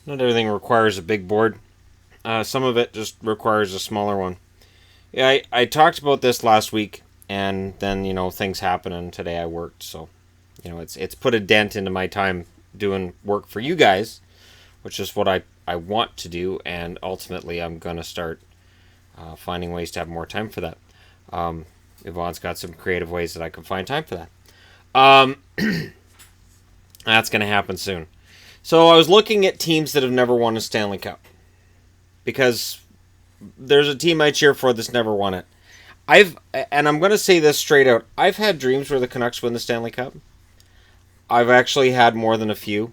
Not everything requires a big board. Some of it just requires a smaller one. Yeah, I talked about this last week, and then, things happen, and today I worked, so, it's put a dent into my time doing work for you guys, which is what I want to do, and ultimately I'm going to start finding ways to have more time for that. Yvonne's got some creative ways that I can find time for that. That's going to happen soon. So I was looking at teams that have never won a Stanley Cup, because there's a team I cheer for that's never won it. And I'm going to say this straight out, I've had dreams where the Canucks win the Stanley Cup. I've actually had more than a few.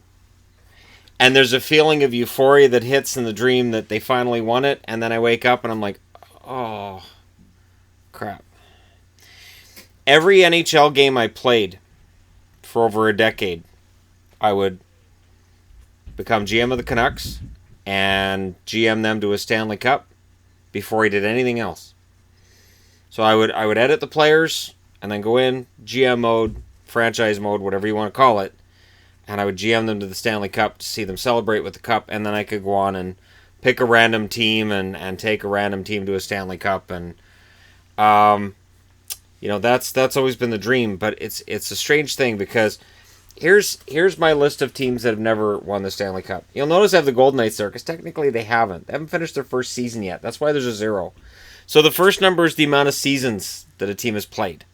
And there's a feeling of euphoria that hits in the dream that they finally won it, and then I wake up and I'm like, oh, crap. Every NHL game I played for over a decade, I would become GM of the Canucks and GM them to a Stanley Cup before he did anything else. So I would edit the players and then go in, GM mode, franchise mode, whatever you want to call it, and I would GM them to the Stanley Cup to see them celebrate with the Cup, and then I could go on and pick a random team and take a random team to a Stanley Cup, and that's always been the dream. But it's a strange thing, because here's my list of teams that have never won the Stanley Cup. You'll notice I have the Golden Knights there, because technically they haven't. They haven't finished their first season yet. That's why there's a 0. So the first number is the amount of seasons that a team has played.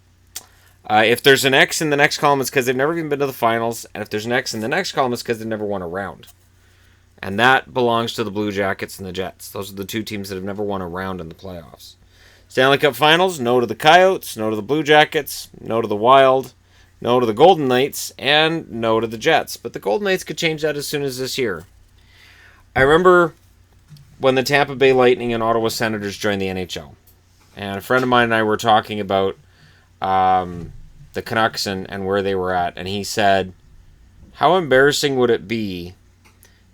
If there's an X in the next column, it's because they've never even been to the finals. And if there's an X in the next column, it's because they've never won a round. And that belongs to the Blue Jackets and the Jets. Those are the two teams that have never won a round in the playoffs. Stanley Cup Finals, no to the Coyotes, no to the Blue Jackets, no to the Wild, no to the Golden Knights, and no to the Jets. But the Golden Knights could change that as soon as this year. I remember when the Tampa Bay Lightning and Ottawa Senators joined the NHL. And a friend of mine and I were talking about the Canucks and where they were at. And he said, how embarrassing would it be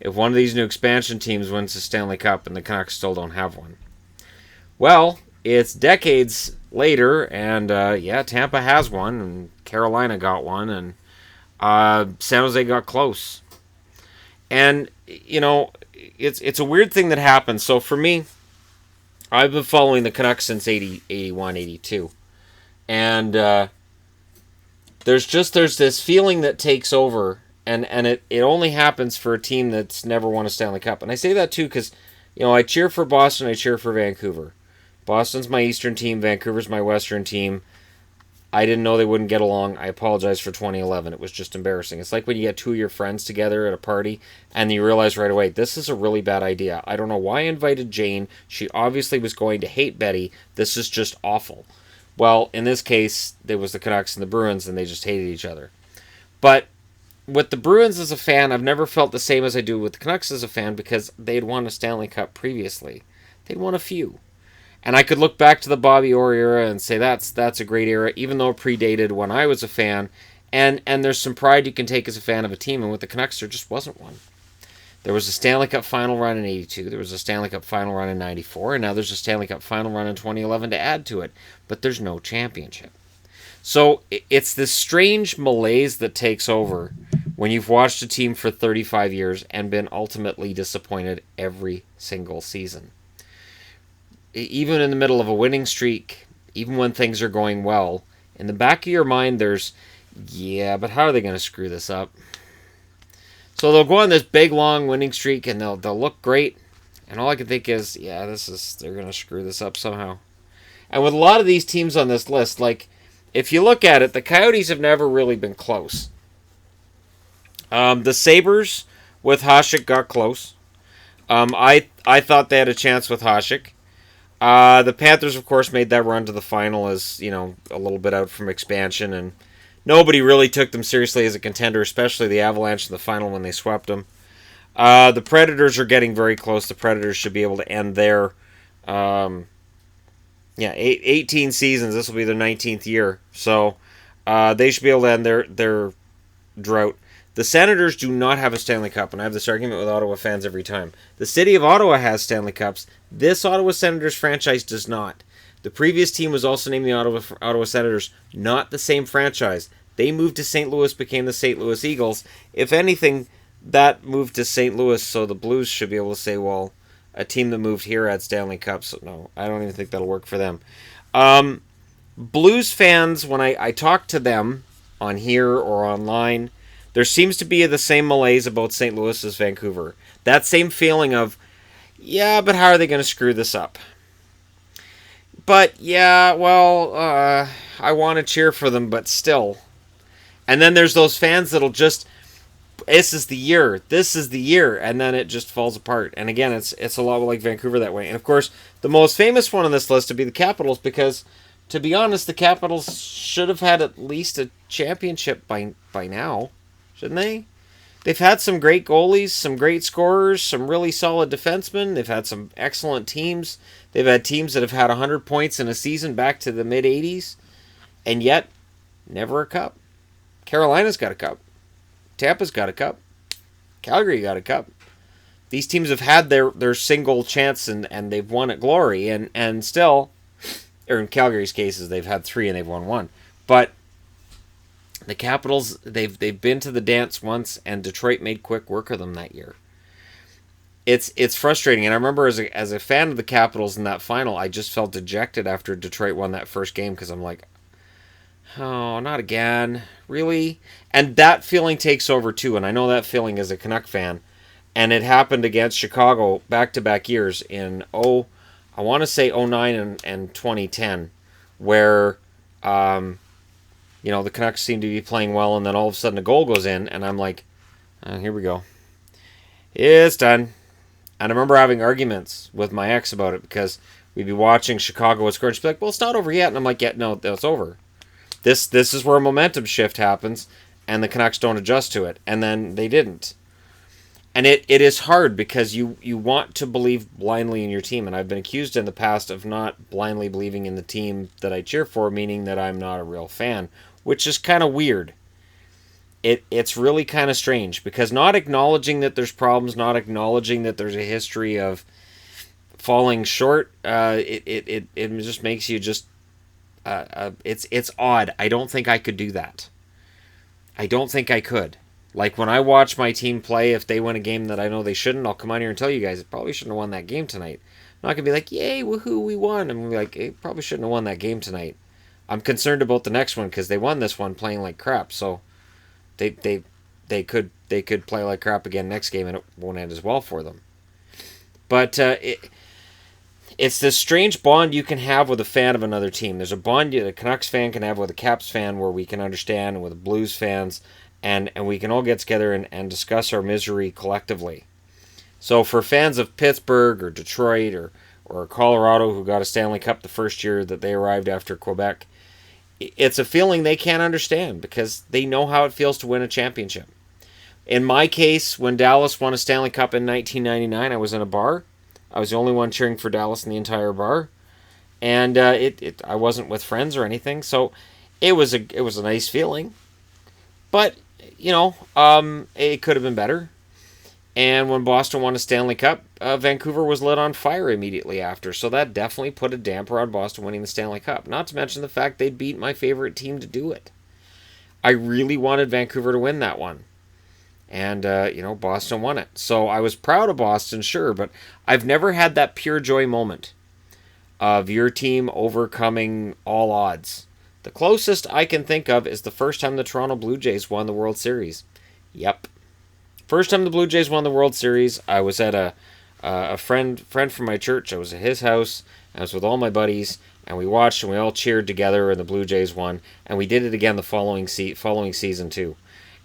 if one of these new expansion teams wins the Stanley Cup and the Canucks still don't have one? Well, it's decades later, and Tampa has one, and Carolina got one, and San Jose got close. And, it's a weird thing that happens. So for me, I've been following the Canucks since 80, 81, 82. And there's this feeling that takes over, and it only happens for a team that's never won a Stanley Cup. And I say that too because, I cheer for Boston, I cheer for Vancouver. Boston's my Eastern team, Vancouver's my Western team. I didn't know they wouldn't get along. I apologize for 2011. It was just embarrassing. It's like when you get two of your friends together at a party and you realize right away, this is a really bad idea. I don't know why I invited Jane. She obviously was going to hate Betty. This is just awful. Well, in this case, there was the Canucks and the Bruins, and they just hated each other. But with the Bruins as a fan, I've never felt the same as I do with the Canucks as a fan, because they'd won a Stanley Cup previously. They'd won a few. And I could look back to the Bobby Orr era and say that's a great era, even though it predated when I was a fan. And there's some pride you can take as a fan of a team, and with the Canucks, there just wasn't one. There was a Stanley Cup final run in 82, there was a Stanley Cup final run in 94, and now there's a Stanley Cup final run in 2011 to add to it. But there's no championship. So it's this strange malaise that takes over when you've watched a team for 35 years and been ultimately disappointed every single season. Even in the middle of a winning streak, even when things are going well, in the back of your mind there's, but how are they going to screw this up? So they'll go on this big long winning streak and they'll look great, and all I can think is, they're going to screw this up somehow. And with a lot of these teams on this list, like, if you look at it, the Coyotes have never really been close. The Sabres with Hasek got close. I thought they had a chance with Hasek. The Panthers, of course, made that run to the final as, a little bit out from expansion, and nobody really took them seriously as a contender, especially the Avalanche in the final when they swept them. The Predators are getting very close. The Predators should be able to end their 18 seasons. This will be their 19th year. So they should be able to end their drought. The Senators do not have a Stanley Cup, and I have this argument with Ottawa fans every time. The city of Ottawa has Stanley Cups. This Ottawa Senators franchise does not. The previous team was also named the Ottawa Senators, not the same franchise. They moved to St. Louis, became the St. Louis Eagles. If anything, that moved to St. Louis, so the Blues should be able to say, well, a team that moved here had Stanley Cup, so no, I don't even think that'll work for them. Blues fans, when I talk to them on here or online, there seems to be the same malaise about St. Louis as Vancouver. That same feeling of, yeah, but how are they going to screw this up? But, yeah, well, I want to cheer for them, but still. And then there's those fans that'll just, this is the year, and then it just falls apart. And again, it's a lot like Vancouver that way. And of course, the most famous one on this list would be the Capitals, because, to be honest, the Capitals should have had at least a championship by now, shouldn't they? They've had some great goalies, some great scorers, some really solid defensemen. They've had some excellent teams. They've had teams that have had 100 points in a season back to the mid-'80s, and yet, never a cup. Carolina's got a cup. Tampa's got a cup. Calgary got a cup. These teams have had their single chance and they've won at glory, and still, or in Calgary's cases, they've had 3 and they've won 1. But the Capitals, they've been to the dance once, and Detroit made quick work of them that year. It's frustrating, and I remember as a fan of the Capitals in that final, I just felt dejected after Detroit won that first game, because I'm like, oh, not again. Really? And that feeling takes over too, and I know that feeling as a Canuck fan. And it happened against Chicago back-to-back years in, I want to say 09 and 2010, where, the Canucks seem to be playing well, and then all of a sudden a goal goes in, and I'm like, here we go. It's done. And I remember having arguments with my ex about it, because we'd be watching Chicago score, and she'd be like, well, it's not over yet. And I'm like, yeah, no, it's over. This is where a momentum shift happens, and the Canucks don't adjust to it. And then they didn't. And it is hard, because you want to believe blindly in your team. And I've been accused in the past of not blindly believing in the team that I cheer for, meaning that I'm not a real fan, which is kind of weird. It's really kind of strange, because not acknowledging that there's problems, not acknowledging that there's a history of falling short, it just makes you just... it's odd. I don't think I could do that. I don't think I could. Like, when I watch my team play, if they win a game that I know they shouldn't, I'll come on here and tell you guys, it probably shouldn't have won that game tonight. I'm not going to be like, yay, woohoo, we won. I'm going to be like, it probably shouldn't have won that game tonight. I'm concerned about the next one, because they won this one playing like crap, so they could play like crap again next game, and it won't end as well for them. But it's this strange bond you can have with a fan of another team. There's a bond a Canucks fan can have with a Caps fan, where we can understand, and with Blues fans, and we can all get together and discuss our misery collectively. So for fans of Pittsburgh or Detroit or Colorado, who got a Stanley Cup the first year that they arrived after Quebec, it's a feeling they can't understand, because they know how it feels to win a championship. In my case, when Dallas won a Stanley Cup in 1999, I was in a bar. I was the only one cheering for Dallas in the entire bar, and I wasn't with friends or anything, so it was a nice feeling. But it could have been better. And when Boston won a Stanley Cup, Vancouver was lit on fire immediately after, so that definitely put a damper on Boston winning the Stanley Cup. Not to mention the fact they beat my favorite team to do it. I really wanted Vancouver to win that one. And, Boston won it. So I was proud of Boston, sure, but I've never had that pure joy moment of your team overcoming all odds. The closest I can think of is the first time the Toronto Blue Jays won the World Series. Yep. First time the Blue Jays won the World Series, I was at a friend from my church. I was at his house. I was with all my buddies, and we watched and we all cheered together, and the Blue Jays won. And we did it again the following season too.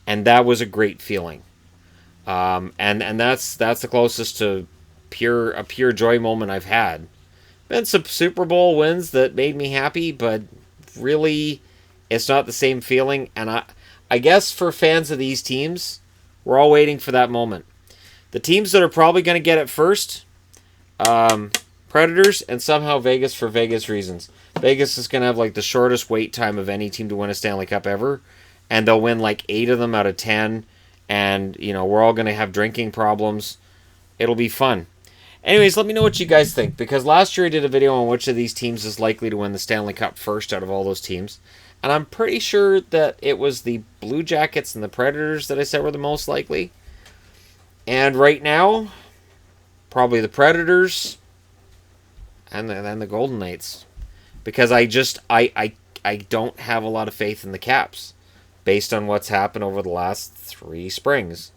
And that was a great feeling. And that's the closest to a pure joy moment I've had. Been some Super Bowl wins that made me happy, but really, it's not the same feeling. And I guess for fans of these teams, we're all waiting for that moment. The teams that are probably going to get it first, Predators, and somehow Vegas for Vegas reasons. Vegas is going to have like the shortest wait time of any team to win a Stanley Cup ever. And they'll win like 8 of them out of 10. And, we're all going to have drinking problems. It'll be fun. Anyways, let me know what you guys think. Because last year I did a video on which of these teams is likely to win the Stanley Cup first out of all those teams. And I'm pretty sure that it was the Blue Jackets and the Predators that I said were the most likely. And right now, probably the Predators and then the Golden Knights. Because I don't have a lot of faith in the Caps based on what's happened over the last 3 springs.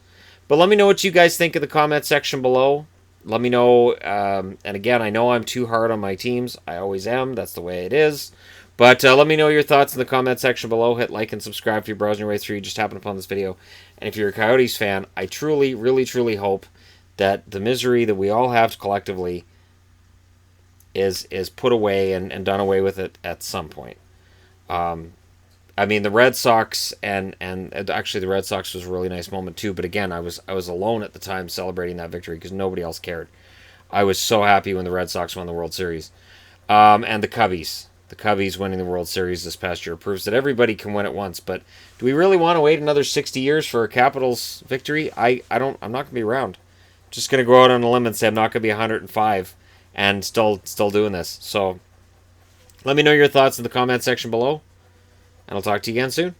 But let me know what you guys think in the comment section below. Let me know, and again, I know I'm too hard on my teams. I always am. That's the way it is. But let me know your thoughts in the comment section below. Hit like and subscribe if you're browsing your way through. You just happened upon this video. And if you're a Coyotes fan, I truly, really, truly hope that the misery that we all have collectively is put away and done away with it at some point. I mean, the Red Sox and actually the Red Sox was a really nice moment too. But again, I was alone at the time celebrating that victory because nobody else cared. I was so happy when the Red Sox won the World Series. And the Cubbies winning the World Series this past year proves that everybody can win at once. But do we really want to wait another 60 years for a Capitals victory? I'm not going to be around. Just going to go out on a limb and say I'm not going to be 105 and still doing this. So let me know your thoughts in the comment section below. And I'll talk to you again soon.